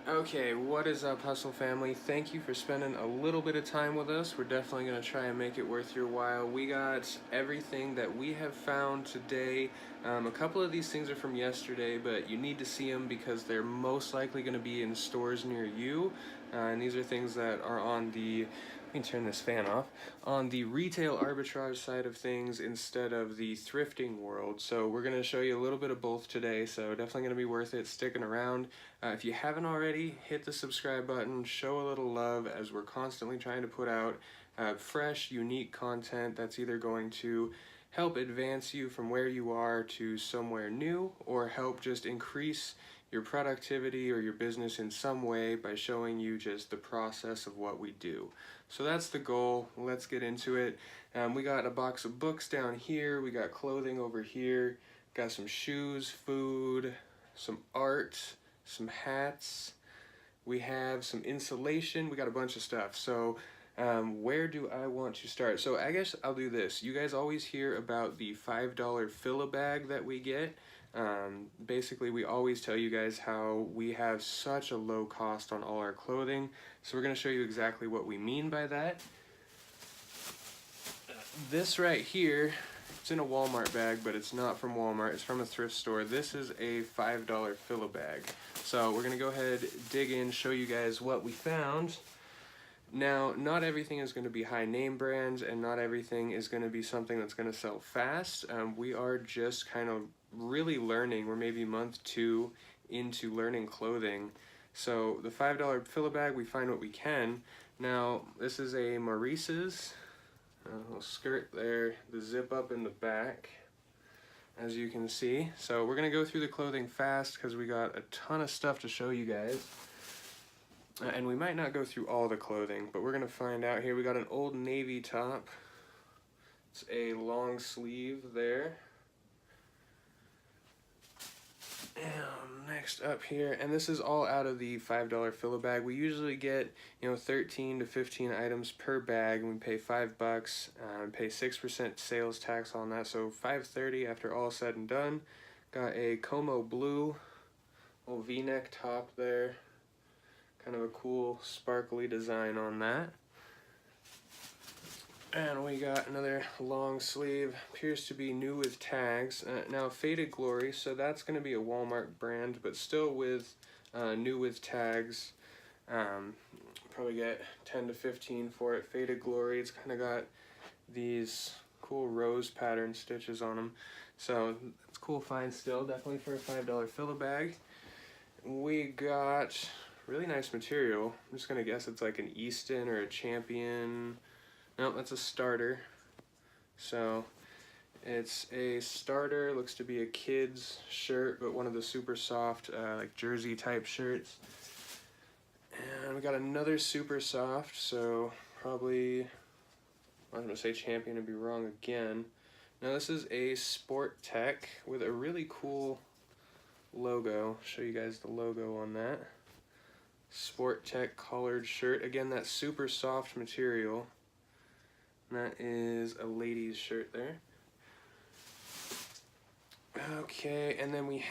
Okay, what is up, Hustle family? Thank you for spending a little bit of time with us. We're definitely going to try and make it worth your while. We got everything that we have found today. A couple of these things are from yesterday, but you need to see them because they're most likely going to be in stores near you. And these are things that are on the, let me turn this fan off, on the retail arbitrage side of things instead of the thrifting world. So we're going to show you a little bit of both today, so definitely going to be worth it sticking around. If you haven't already, hit the subscribe button, show a little love as we're constantly trying to put out fresh, unique content that's either going to help advance you from where you are to somewhere new or help just increase your productivity or your business in some way by showing you just the process of what we do. So that's the goal. Let's get into it. We got a box of books down here. We got clothing over here. Got some shoes, food, some art, some hats. We have some insulation. We got a bunch of stuff. So where do I want to start? So I guess I'll do this. You guys always hear about the $5 fill-a-bag that we get. Basically, we always tell you guys how we have such a low cost on all our clothing. So we're going to show you exactly what we mean by that. This right here, it's in a Walmart bag, but it's not from Walmart. It's from a thrift store. This is a $5 fill-a-bag. So we're going to go ahead, dig in, show you guys what we found. Now, not everything is going to be high name brands, and not everything is going to be something that's going to sell fast. We are just kind of really learning. We're maybe month 2 into learning clothing. So the $5 fill-a-bag, we find what we can. Now, this is a Maurice's. Little skirt there, the zip up in the back, as you can see. So we're gonna go through the clothing fast because we got a ton of stuff to show you guys. And we might not go through all the clothing, but we're gonna find out here. We got an Old Navy top. It's a long sleeve there. And next up here, and this is all out of the $5 fill-a-bag. We usually get 13 to 15 items per bag, and we pay $5, pay 6% sales tax on that, so $5.30 after all said and done. Got a Como blue little V-neck top there, kind of a cool sparkly design on that. And we got another long sleeve, appears to be new with tags. Now Faded Glory, so that's going to be a Walmart brand, but still with new with tags. Probably get 10 to 15 for it. Faded Glory, it's kind of got these cool rose pattern stitches on them. So it's cool find still, definitely for a $5 fill-a-bag. We got really nice material. I'm just going to guess it's like an Easton or a Champion. No, that's a starter. So it's a starter, looks to be a kid's shirt, but one of the super soft like jersey type shirts. And we got another super soft, so probably, I was gonna say Champion, I'd be wrong again. Now this is a Sport Tech with a really cool logo. I'll show you guys the logo on that. Sport Tech collared shirt. Again, that super soft material. That is a ladies shirt there. Okay, and then we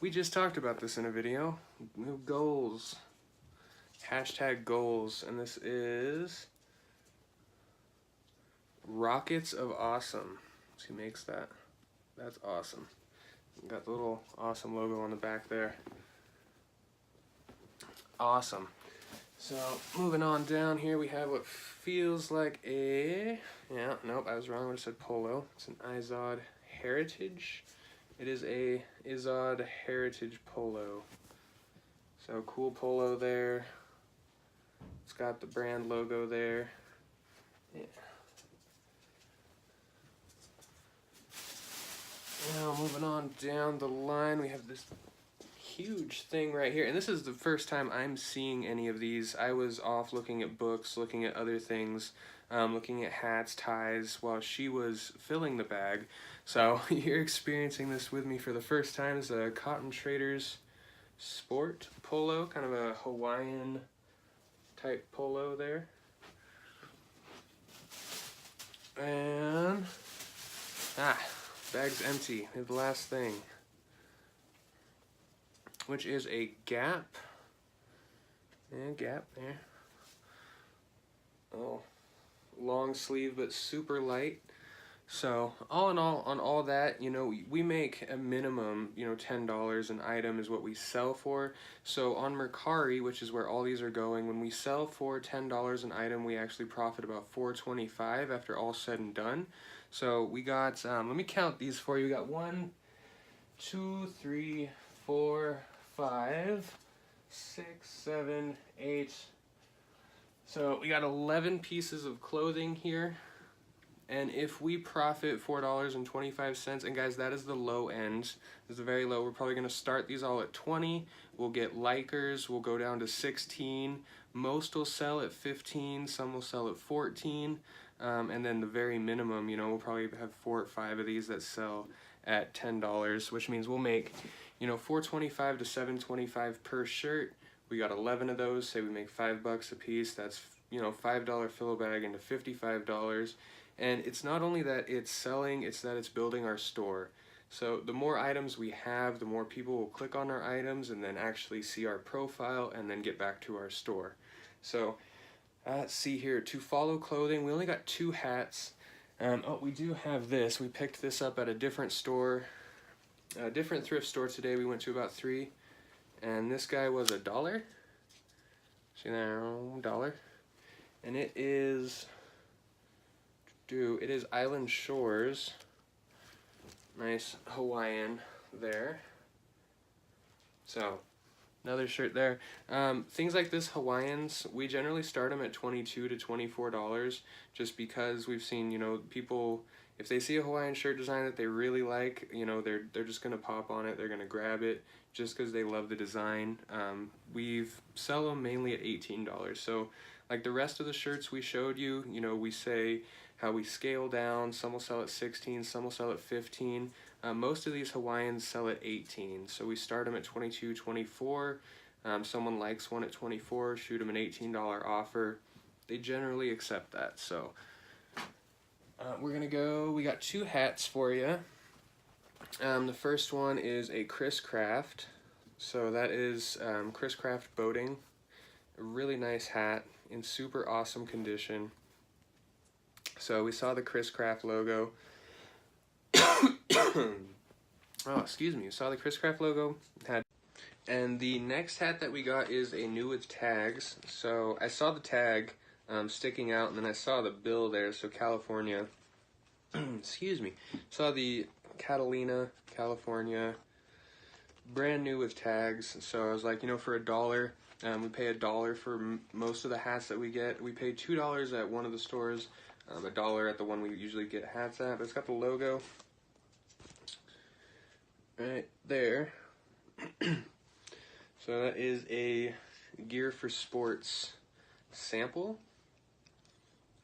just talked about this in a video, new goals, hashtag goals, and this is Rockets of Awesome. Who makes that? That's awesome. Got the little awesome logo on the back there. Awesome. So moving on down here, we have what feels like a, nope, I was wrong, I would have said polo. It's an Izod Heritage. It is a Izod Heritage polo. So cool polo there. It's got the brand logo there. Yeah. Now moving on down the line, we have this huge thing right here, and this is the first time I'm seeing any of these. I was off looking at books, looking at other things, looking at hats, ties, while she was filling the bag. So you're experiencing this with me for the first time. It's a Cotton Traders Sport polo, kind of a Hawaiian type polo there. And bag's empty. The last thing. which is a Gap. And Gap there. Oh, long sleeve but super light. So all in all, on all that, you know, we make a minimum, you know, $10 an item is what we sell for. So on Mercari, which is where all these are going, when we sell for $10 an item, we actually profit about $4.25 after all said and done. So we got, let me count these for you. We got 1, 2, 3, 4, 5, 6, 7, 8. So we got 11 pieces of clothing here. And if we profit $4.25, and guys, that is the low end. This is the very low. We're probably going to start these all at 20. We'll get likers. We'll go down to 16. Most will sell at 15. Some will sell at 14. And then the very minimum, you know, we'll probably have 4 or 5 of these that sell at $10, which means we'll make, you know, $4.25 to $7.25 per shirt. We got 11 of those. Say we make $5 a piece. That's, you know, $5 fill bag into $55. And it's not only that it's selling, it's that it's building our store. So the more items we have, the more people will click on our items and then actually see our profile and then get back to our store. So let's see here, to follow clothing, we only got 2 hats. Oh, we do have this. We picked this up at a different store, a different thrift store today. We went to about 3. And this guy was $1. See there, $1. And it is... It is Island Shores. Nice Hawaiian there. So another shirt there. Things like this, Hawaiians, we generally start them at $22 to $24 just because we've seen, you know, people, if they see a Hawaiian shirt design that they really like, you know, they're just gonna pop on it, they're gonna grab it just because they love the design. We've sell them mainly at $18. So like the rest of the shirts we showed you, you know, we say how we scale down. Some will sell at 16, some will sell at 15. Most of these Hawaiians sell at 18, so we start them at 22, 24. Someone likes one at 24, shoot them an $18 offer. They generally accept that. So we're gonna go, we got 2 hats for you. The first one is a Chris Craft. So that is Chris Craft Boating. A really nice hat in super awesome condition. So we saw the Chris Craft logo. Oh, excuse me. Saw the Chris Craft logo. And the next hat that we got is a new with tags. So I saw the tag sticking out, and then I saw the bill there. So California. Excuse me. Saw the Catalina, California. Brand new with tags. So I was like, you know, for $1. We pay $1 for most of the hats that we get. We pay $2 at one of the stores. $1 at the one we usually get hats at, but it's got the logo right there. So that is a Gear for Sports sample.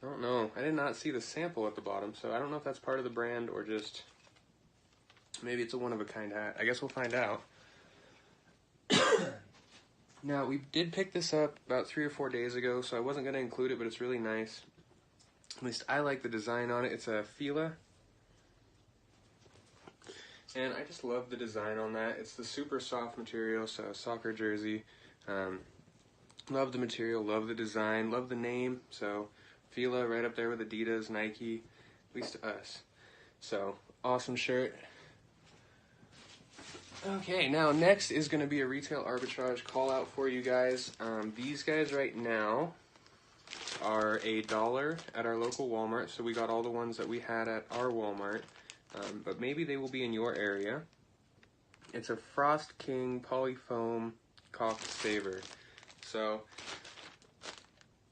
I don't know. I did not see the sample at the bottom, so I don't know if that's part of the brand or just maybe it's a one-of-a-kind hat. I guess we'll find out. Now, we did pick this up about 3 or 4 days ago, so I wasn't going to include it, but it's really nice. At least I like the design on it. It's a Fila. And I just love the design on that. It's the super soft material, so soccer jersey. Love the material, love the design, love the name. So Fila right up there with Adidas, Nike, at least to us. So awesome shirt. Okay, now next is going to be a retail arbitrage call out for you guys. These guys right now are $1 at our local Walmart, so we got all the ones that we had at our Walmart, but maybe they will be in your area. It's a Frost King Polyfoam Caulk Saver. So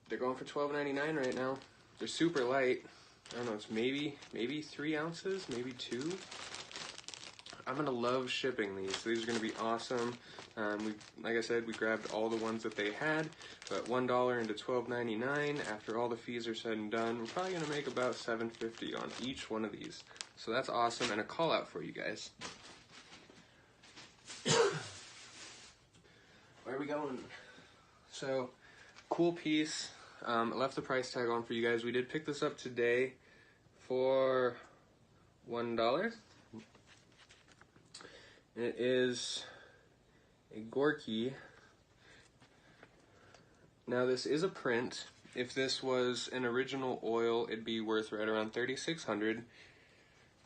they're going for $12.99 right now. They're super light. I don't know, it's maybe 3 ounces, maybe 2. I'm gonna love shipping these. So these are gonna be awesome. Like I said, we grabbed all the ones that they had, but $1 into $12.99. After all the fees are said and done, we're probably gonna make about $7.50 on each one of these. So that's awesome, and a call out for you guys. Where are we going? So, cool piece. I left the price tag on for you guys. We did pick this up today for $1. It is a Gorky. Now this is a print. If this was an original oil, it'd be worth right around $3,600,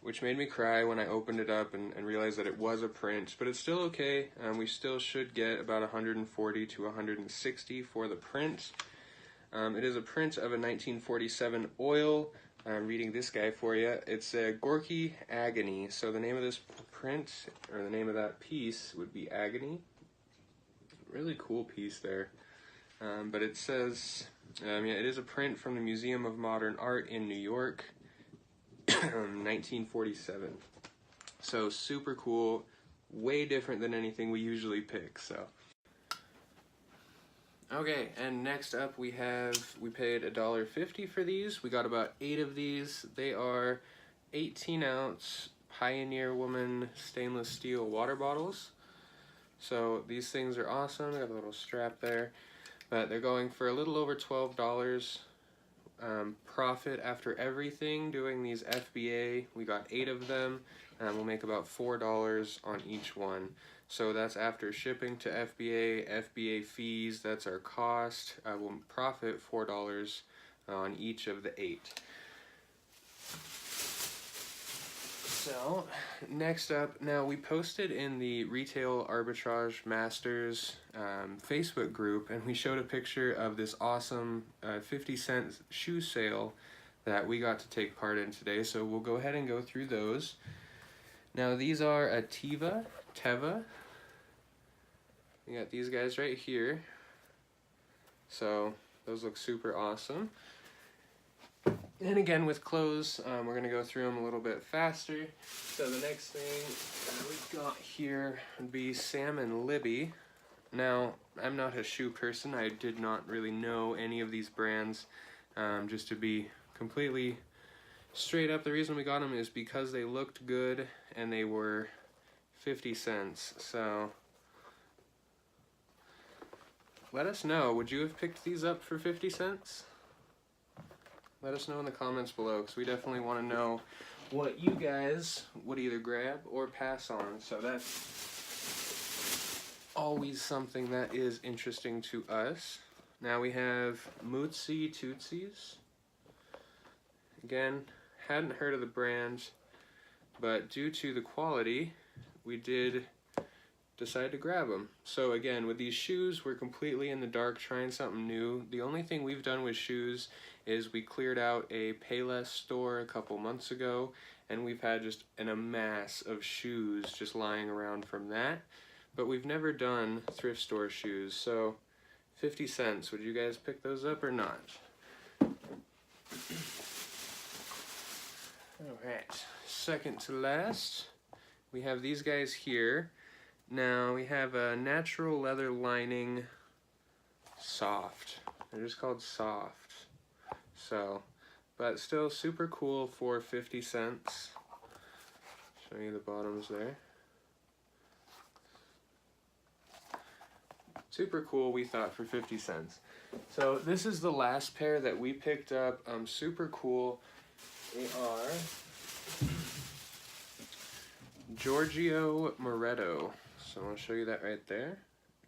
which made me cry when I opened it up and realized that it was a print, but it's still okay. We still should get about $140 to $160 for the print. It is a print of a 1947 oil. I'm reading this guy for you. It's a Gorky Agony. So the name of this print, or the name of that piece, would be Agony. Really cool piece there. But it says, yeah, it is a print from the Museum of Modern Art in New York, 1947. So super cool, way different than anything we usually pick. So. Okay, and next up we paid $1.50 for these. We got about 8 of these. They are 18-ounce Pioneer Woman stainless steel water bottles. So these things are awesome. They got a little strap there. But they're going for a little over $12 profit after everything. Doing these FBA, we got 8 of them. We'll make about $4 on each one. So that's after shipping to FBA fees. That's our cost. We'll profit $4 on each of the 8. So next up, now we posted in the Retail Arbitrage Masters Facebook group, and we showed a picture of this awesome 50-cent shoe sale that we got to take part in today. So we'll go ahead and go through those. Now these are a Teva. You got these guys right here. So those look super awesome. And again, with clothes, we're going to go through them a little bit faster. So the next thing we've got here would be Sam and Libby. Now, I'm not a shoe person. I did not really know any of these brands. Just to be completely straight up, the reason we got them is because they looked good and they were 50 cents. So let us know, would you have picked these up for 50 cents? Let us know in the comments below, because we definitely want to know what you guys would either grab or pass on. So that's always something that is interesting to us. Now we have Mootsie Tootsies. Again, hadn't heard of the brand, but due to the quality, we did decide to grab them. So again, with these shoes, we're completely in the dark trying something new. The only thing we've done with shoes is we cleared out a Payless store a couple months ago, and we've had just a mass of shoes just lying around from that. But we've never done thrift store shoes, so 50 cents. Would you guys pick those up or not? Alright, second to last, we have these guys here. Now we have a natural leather lining soft. They're just called soft. So, but still super cool for 50 cents. Show you the bottoms there. Super cool, we thought, for 50 cents. So this is the last pair that we picked up. Super cool. They are Giorgio Moretto. So I'll show you that right there.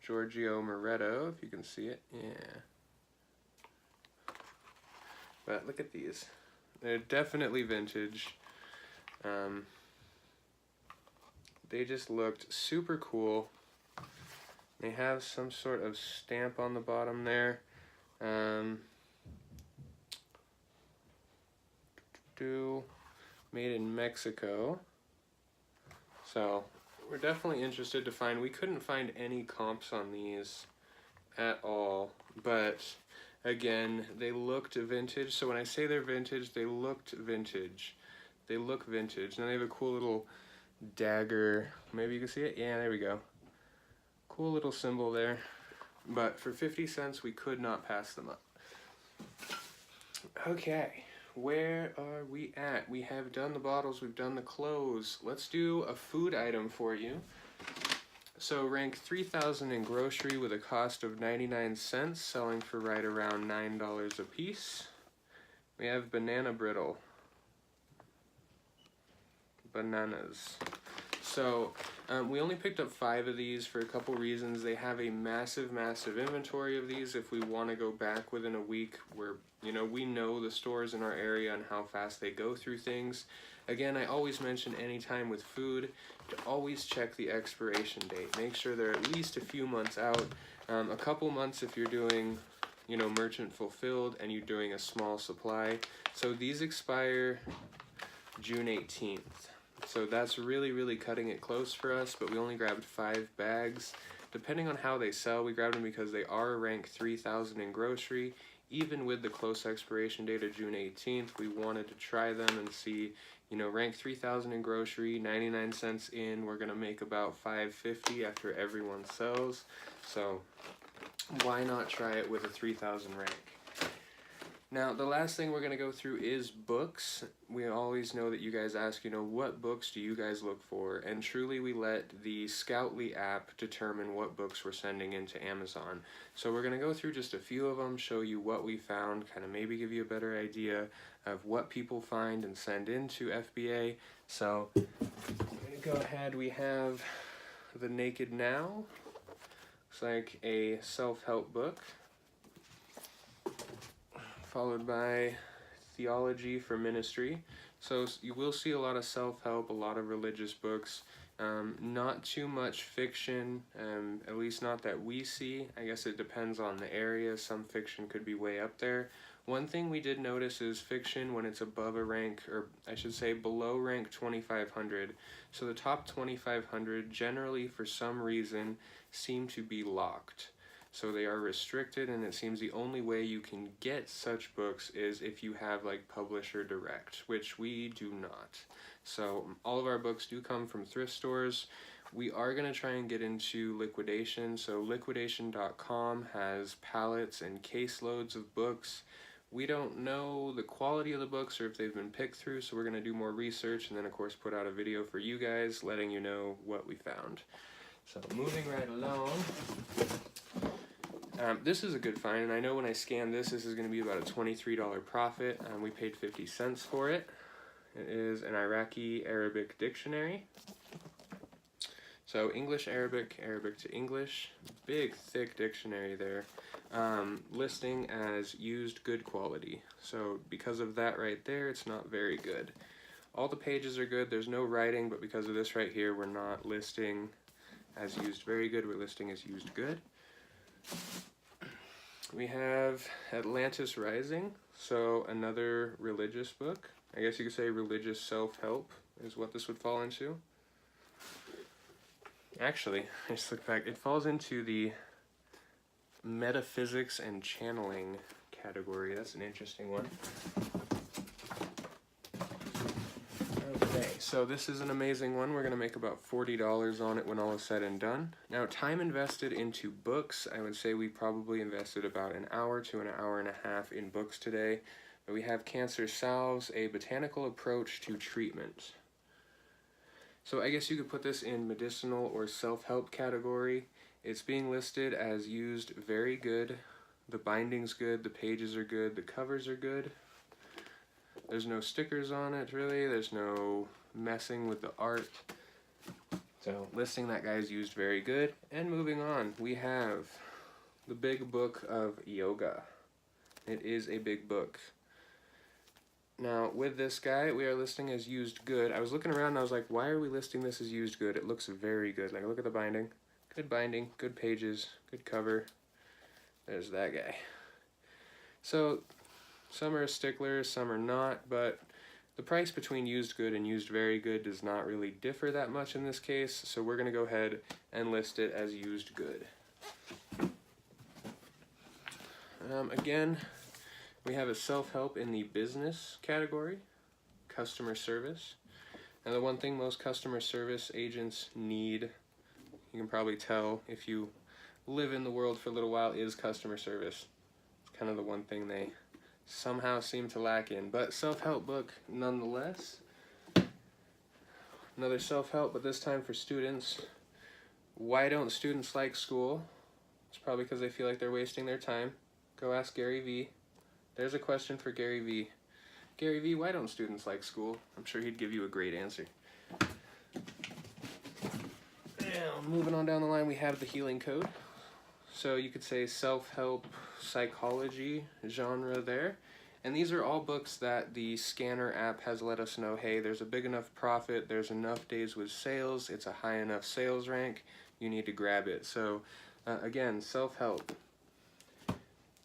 Giorgio Moretto, if you can see it. Yeah. But look at these. They're definitely vintage. They just looked super cool. They have some sort of stamp on the bottom there. Made in Mexico. So we're definitely interested to find. We couldn't find any comps on these at all, but again, they looked vintage. So when I say they're vintage, they looked vintage. They look vintage. Now they have a cool little dagger. Maybe you can see it? Yeah, there we go. Cool little symbol there. But for 50 cents, we could not pass them up. Okay, where are we at? We have done the bottles, we've done the clothes. Let's do a food item for you. So rank 3,000 in grocery with a cost of 99 cents, selling for right around $9 a piece. We have banana brittle. Bananas. So we only picked up 5 of these for a couple reasons. They have a massive inventory of these if we want to go back within a week where, you know, we know the stores in our area and how fast they go through things. Again, I always mention anytime with food to always check the expiration date. Make sure they're at least a few months out. A couple months if you're doing, you know, merchant fulfilled and you're doing a small supply. So these expire June 18th. So that's really cutting it close for us, but we only grabbed 5 bags. Depending on how they sell, we grabbed them because they are ranked 3,000 in grocery. Even with the close expiration date of June 18th, we wanted to try them and see, you know, rank 3,000 in grocery, 99 cents in, we're gonna make about $5.50 after everyone sells. So why not try it with a 3,000 rank? Now, the last thing we're going to go through is books. We always know that you guys ask, you know, what books do you guys look for? And truly, we let the Scoutly app determine what books we're sending into Amazon. So we're going to go through just a few of them, show you what we found, kind of maybe give you a better idea of what people find and send into FBA. So I'm going to go ahead. We have The Naked Now. Looks like a self-help book, followed by Theology for Ministry. So you will see a lot of self-help, a lot of religious books, not too much fiction, at least not that we see. I guess it depends on the area. Some fiction could be way up there. One thing we did notice is fiction when it's above a rank, or I should say below rank 2,500. So the top 2,500 generally, for some reason, seem to be locked. So they are restricted, and it seems the only way you can get such books is if you have like Publisher Direct, which we do not. So all of our books do come from thrift stores. We are going to try and get into liquidation. So liquidation.com has pallets and caseloads of books. We don't know the quality of the books or if they've been picked through, so we're going to do more research and then of course put out a video for you guys letting you know what we found. So moving right along. This is a good find, and I know when I scan this is going to be about a $23 profit. We paid 50 cents for it. It is an Iraqi Arabic dictionary. So English, Arabic, Arabic to English. Big, thick dictionary there. Listing as used good quality. So because of that right there, it's not very good. All the pages are good. There's no writing, but because of this right here, we're not listing as used very good. We're listing as used good. We have Atlantis Rising, so another religious book. I guess you could say religious self-help is what this would fall into. Actually, I just looked back, it falls into the metaphysics and channeling category. That's an interesting one. Okay, so this is an amazing one. We're going to make about $40 on it when all is said and done. Now, time invested into books, I would say we probably invested about an hour to an hour and a half in books today. But we have Cancer Salves, a botanical approach to treatment. So I guess you could put this in medicinal or self-help category. It's being listed as used very good. The binding's good, the pages are good, the covers are good. There's no stickers on it, really. There's no messing with the art. So listing that guy's used very good. And moving on, we have the big book of yoga. It is a big book. Now, with this guy, we are listing as used good. I was looking around and I was like, why are we listing this as used good? It looks very good. Like, look at the binding. Good binding, good pages, good cover. There's that guy. So, some are sticklers, some are not, but the price between used good and used very good does not really differ that much in this case, so we're going to go ahead and list it as used good. Again, we have a self-help in the business category, customer service. And the one thing most customer service agents need, you can probably tell if you live in the world for a little while, is customer service. It's kind of the one thing they somehow seem to lack in, but self-help book nonetheless. Another self-help, but this time for students. Why don't students like school? It's probably because they feel like they're wasting their time. Go ask Gary Vee. There's a question for Gary Vee. Gary Vee, why don't students like school? I'm sure he'd give you a great answer. Now, moving on down the line, we have the healing code. So you could say self-help psychology genre there. And these are all books that the Scanner app has let us know, hey, there's a big enough profit, there's enough days with sales, it's a high enough sales rank, you need to grab it. So again, self-help.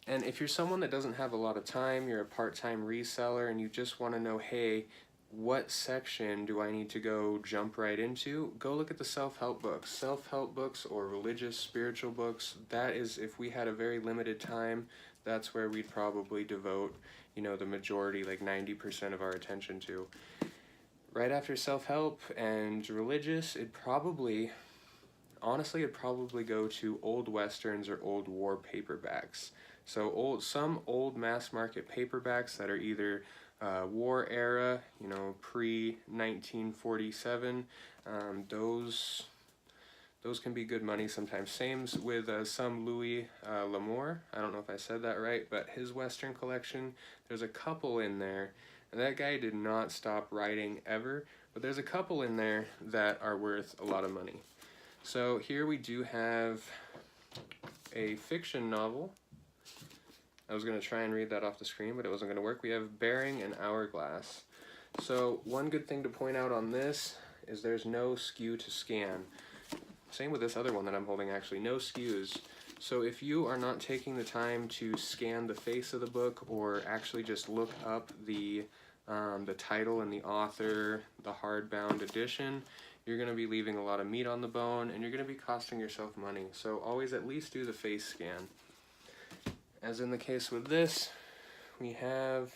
And if you're someone that doesn't have a lot of time, you're a part-time reseller, and you just want to know, hey, what section do I need to go jump right into? Go look at the self-help books. Self-help books or religious, spiritual books, that is, if we had a very limited time, that's where we'd probably devote, you know, the majority, like 90% of our attention to. Right after self-help and religious, honestly, it'd probably go to old westerns or old war paperbacks. So some old mass market paperbacks that are either war era, you know, pre-1947, those can be good money sometimes. Same with some Louis L'Amour. I don't know if I said that right, but his Western collection, there's a couple in there. And that guy did not stop writing ever, but there's a couple in there that are worth a lot of money. So here we do have a fiction novel. I was going to try and read that off the screen, but it wasn't going to work. We have Bearing and Hourglass. So one good thing to point out on this is there's no skew to scan. Same with this other one that I'm holding, actually, no skews. So if you are not taking the time to scan the face of the book or actually just look up the title and the author, the hardbound edition, you're going to be leaving a lot of meat on the bone and you're going to be costing yourself money. So always at least do the face scan. As in the case with this, we have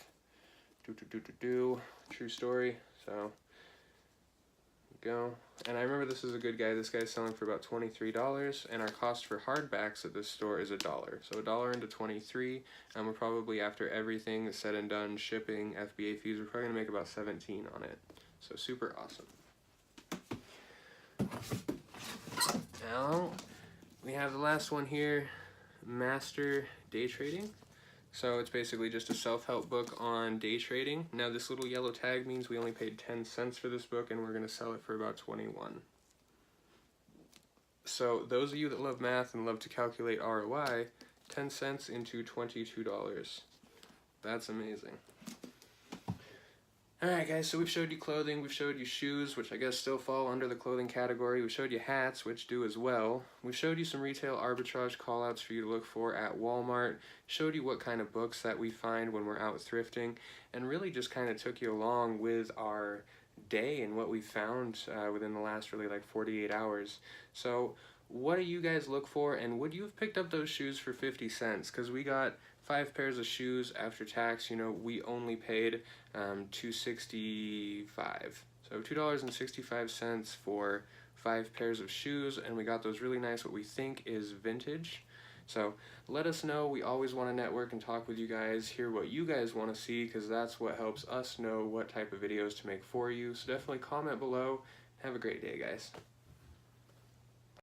true story. So go. And I remember this is a good guy. This guy's selling for about $23, and our cost for hardbacks at this store is $1. So $1 into 23, and we're probably, after everything is said and done, shipping, FBA fees, we're probably gonna make about 17 on it. So super awesome. Now we have the last one here, Master Day Trading. So it's basically just a self-help book on day trading. Now this little yellow tag means we only paid 10 cents for this book and we're going to sell it for about 21. So those of you that love math and love to calculate ROI, 10 cents into $22. That's amazing. Alright guys, so we've showed you clothing, we've showed you shoes, which I guess still fall under the clothing category, we've showed you hats, which do as well, we've showed you some retail arbitrage callouts for you to look for at Walmart, showed you what kind of books that we find when we're out thrifting, and really just kind of took you along with our day and what we found within the last really like 48 hours. So what do you guys look for, and would you have picked up those shoes for 50 cents? Because we got 5 pairs of shoes after tax. You know, we only paid $2.65. So $2.65 for 5 pairs of shoes, and we got those really nice, what we think is vintage. So let us know. We always want to network and talk with you guys, hear what you guys want to see, because that's what helps us know what type of videos to make for you. So definitely comment below. Have a great day, guys.